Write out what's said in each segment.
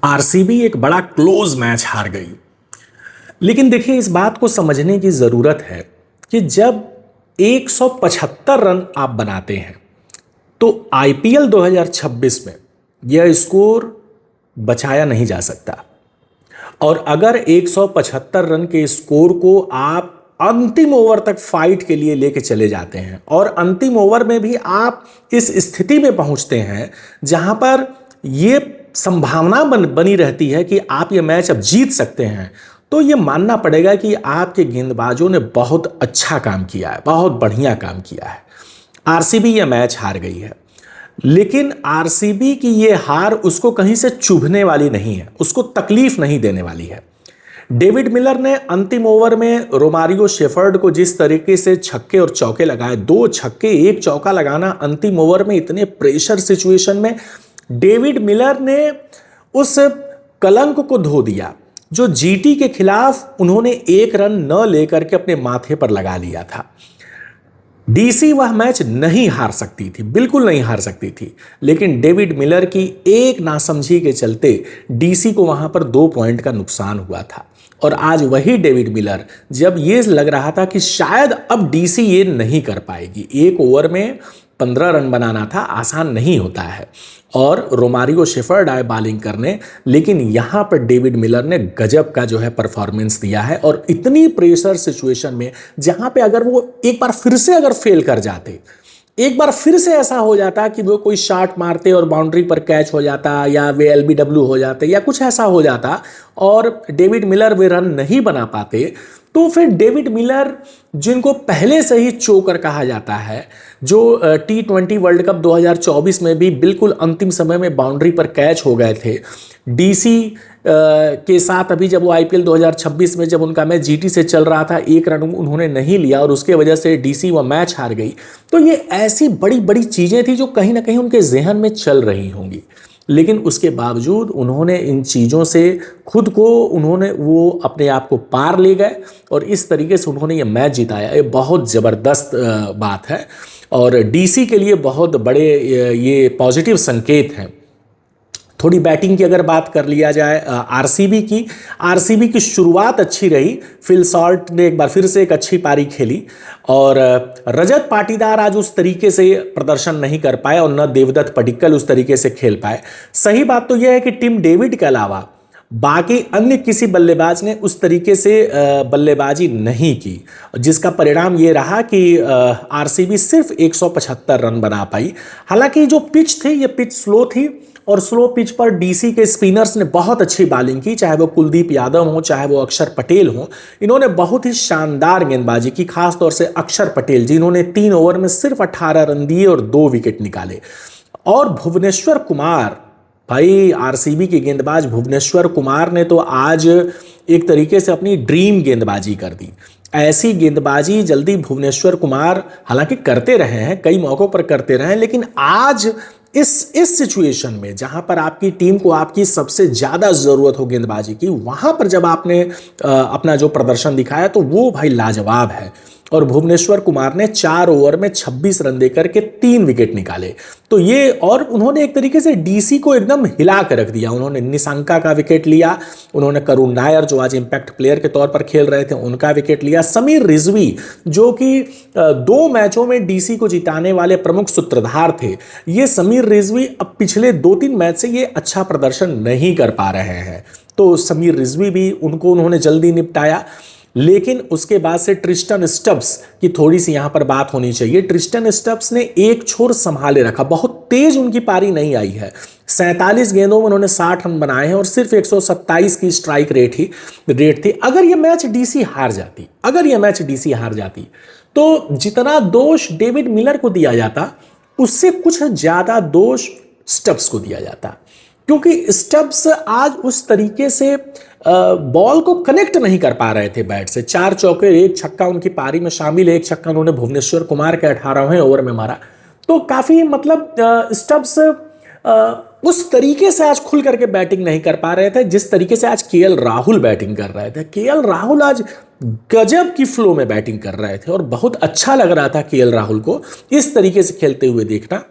RCB एक बड़ा close match हार गई। लेकिन देखिए, इस बात को समझने की जरूरत है कि जब 175 रन आप बनाते हैं तो आईपीएल 2026 में यह स्कोर बचाया नहीं जा सकता। और अगर 175 रन के स्कोर को आप अंतिम ओवर तक फाइट के लिए लेके चले जाते हैं और अंतिम ओवर में भी आप इस स्थिति में पहुंचते हैं जहां पर यह संभावना बनी रहती है कि आप ये मैच अब जीत सकते हैं, तो ये मानना पड़ेगा कि आपके गेंदबाजों ने बहुत अच्छा काम किया है, बहुत बढ़िया काम किया है। आरसीबी ये मैच हार गई है, लेकिन आरसीबी की ये हार उसको कहीं से चुभने वाली नहीं है, उसको तकलीफ नहीं देने वाली है। डेविड मिलर ने अंतिम ओवर में रोमारियो शेफर्ड को जिस तरीके से छक्के और चौके लगाए, 2 छक्के 1 चौका लगाना अंतिम ओवर में इतने प्रेशर सिचुएशन में, डेविड मिलर ने उस कलंक को धो दिया जो जीटी के खिलाफ उन्होंने 1 रन न लेकर के अपने माथे पर लगा लिया था। डीसी वह मैच नहीं हार सकती थी, बिल्कुल नहीं हार सकती थी, लेकिन डेविड मिलर की एक नासमझी के चलते डीसी को वहां पर 2 पॉइंट का नुकसान हुआ था। और आज वही डेविड मिलर, जब ये लग रहा था कि शायद अब डीसी ये नहीं कर पाएगी, 1 ओवर में 15 रन बनाना था, आसान नहीं होता है, और रोमारियो शेफर्ड आए बॉलिंग करने, लेकिन यहां पर डेविड मिलर ने गजब का जो है परफॉर्मेंस दिया है। और इतनी प्रेशर सिचुएशन में जहां पे अगर वो एक बार फिर से अगर फेल कर जाते, एक बार फिर से ऐसा हो जाता कि वो कोई शॉट मारते और बाउंड्री पर कैच हो जाता, या वे एलबीडब्ल्यू हो जाते, या कुछ ऐसा हो जाता और डेविड मिलर वे रन नहीं बना पाते, तो फिर डेविड मिलर, जिनको पहले से ही चोकर कहा जाता है, जो T20 वर्ल्ड कप 2024 में भी बिल्कुल अंतिम समय में बाउंड्री पर कैच हो गए थे, डीसी के साथ अभी जब वो आईपीएल 2026 में जब उनका मैच जीटी से चल रहा था, 1 रन उन्होंने नहीं लिया और उसके वजह से डीसी वह मैच हार गई। तो ये ऐसी बड़ी बड़ी चीज़ें थी जो कहीं ना कहीं उनके जहन में चल रही होंगी, लेकिन उसके बावजूद उन्होंने इन चीज़ों से खुद को, उन्होंने वो अपने आप को पार ले गए और इस तरीके से उन्होंने ये मैच जिताया। ये बहुत ज़बरदस्त बात है और डीसी के लिए बहुत बड़े ये पॉजिटिव संकेत हैं। थोड़ी बैटिंग की अगर बात कर लिया जाए आरसीबी की शुरुआत अच्छी रही। फिल सॉल्ट ने एक बार फिर से एक अच्छी पारी खेली और रजत पाटीदार आज उस तरीके से प्रदर्शन नहीं कर पाए और न देवदत्त पडिक्कल उस तरीके से खेल पाए। सही बात तो यह है कि टिम डेविड के अलावा बाकी अन्य किसी बल्लेबाज ने उस तरीके से बल्लेबाजी नहीं की, जिसका परिणाम ये रहा कि आरसीबी सिर्फ 175 रन बना पाई। हालांकि जो पिच थी, ये पिच स्लो थी और स्लो पिच पर डीसी के स्पिनर्स ने बहुत अच्छी बॉलिंग की, चाहे वो कुलदीप यादव हो, चाहे वो अक्षर पटेल हो। इन्होंने बहुत ही शानदार गेंदबाजी की, खासतौर से अक्षर पटेल जी, इन्होंने 3 ओवर में सिर्फ 18 रन दिए और 2 विकेट निकाले। और भुवनेश्वर कुमार, भाई आरसीबी के गेंदबाज भुवनेश्वर कुमार ने तो आज एक तरीके से अपनी ड्रीम गेंदबाजी कर दी। ऐसी गेंदबाजी जल्दी भुवनेश्वर कुमार हालांकि करते रहे हैं, कई मौकों पर करते रहे हैं, लेकिन आज इस सिचुएशन में जहां पर आपकी टीम को आपकी सबसे ज्यादा जरूरत हो गेंदबाजी की, वहां पर जब आपने अपना जो प्रदर्शन दिखाया तो वो भाई लाजवाब है। और भुवनेश्वर कुमार ने 4 ओवर में 26 रन देकर के 3 विकेट निकाले। तो ये, और उन्होंने एक तरीके से डीसी को एकदम हिला कर रख दिया। उन्होंने निशंका का विकेट लिया, उन्होंने करुण नायर जो आज इंपैक्ट प्लेयर के तौर पर खेल रहे थे उनका विकेट लिया, समीर रिजवी जो कि 2 मैचों में डीसी को जिताने वाले प्रमुख सूत्रधार थे, ये समीर रिजवी अब पिछले 2-3 मैच से ये अच्छा प्रदर्शन नहीं कर पा रहे हैं। तो समीर रिजवी भी उन्होंने जल्दी निपटाया। लेकिन उसके बाद से ट्रिस्टन स्टब्स की थोड़ी सी यहां पर बात होनी चाहिए। ट्रिस्टन स्टब्स ने एक छोर संभाले रखा, बहुत तेज उनकी पारी नहीं आई है। 47 गेंदों में उन्होंने 60 रन बनाए हैं और सिर्फ 127 की स्ट्राइक रेट थी। अगर यह मैच डीसी हार जाती तो जितना दोष डेविड मिलर को दिया जाता, उससे कुछ ज्यादा दोष स्टब्स को दिया जाता, क्योंकि स्टब्स आज उस तरीके से बॉल को कनेक्ट नहीं कर पा रहे थे बैट से। 4 चौके 1 छक्का उनकी पारी में शामिल है। 1 छक्का उन्होंने भुवनेश्वर कुमार के 18वें ओवर में मारा। तो काफी मतलब स्टब्स उस तरीके से आज खुल करके बैटिंग नहीं कर पा रहे थे जिस तरीके से आज केएल राहुल बैटिंग कर रहे थे। केएल राहुल आज गजब की फ्लो में बैटिंग कर रहे थे और बहुत अच्छा लग रहा था केएल राहुल को इस तरीके से खेलते हुए देखना।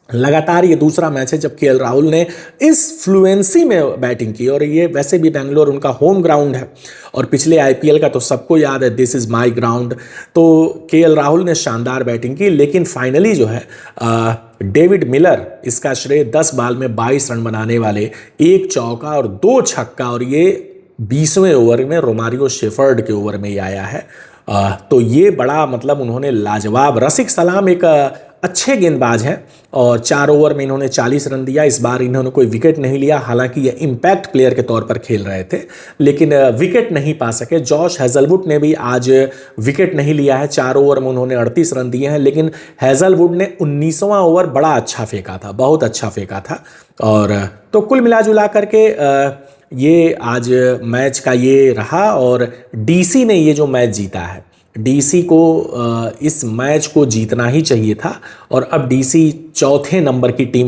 लगातार ये दूसरा मैच है जब केएल राहुल ने इस फ्लुएंसी में बैटिंग की, और ये वैसे भी बेंगलोर उनका होम ग्राउंड है और पिछले आईपीएल का तो सबको याद है, दिस इज़ माय ग्राउंड। तो केएल राहुल ने शानदार बैटिंग की, लेकिन फाइनली जो है डेविड मिलर, इसका श्रेय 10 बॉल में 22 रन बनाने वाले, एक चौका और 2 छक्का, और ये 20वें ओवर में रोमारियो शेफर्ड के ओवर में ही आया है। तो ये बड़ा मतलब उन्होंने लाजवाब, रसिक सलाम एक अच्छे गेंदबाज हैं और 4 ओवर में इन्होंने 40 रन दिया। इस बार इन्होंने कोई विकेट नहीं लिया, हालांकि ये इम्पैक्ट प्लेयर के तौर पर खेल रहे थे, लेकिन विकेट नहीं पा सके। जॉश हेजलवुड ने भी आज विकेट नहीं लिया है, 4 ओवर में उन्होंने 38 रन दिए हैं, लेकिन हेजलवुड ने 19वां ओवर बड़ा अच्छा फेंका था, बहुत अच्छा फेंका था। और तो कुल मिला जुला करके ये आज मैच का ये रहा, और डीसी ने ये जो मैच जीता है, डीसी को इस मैच को जीतना ही चाहिए था, और अब डीसी चौथे नंबर की टीम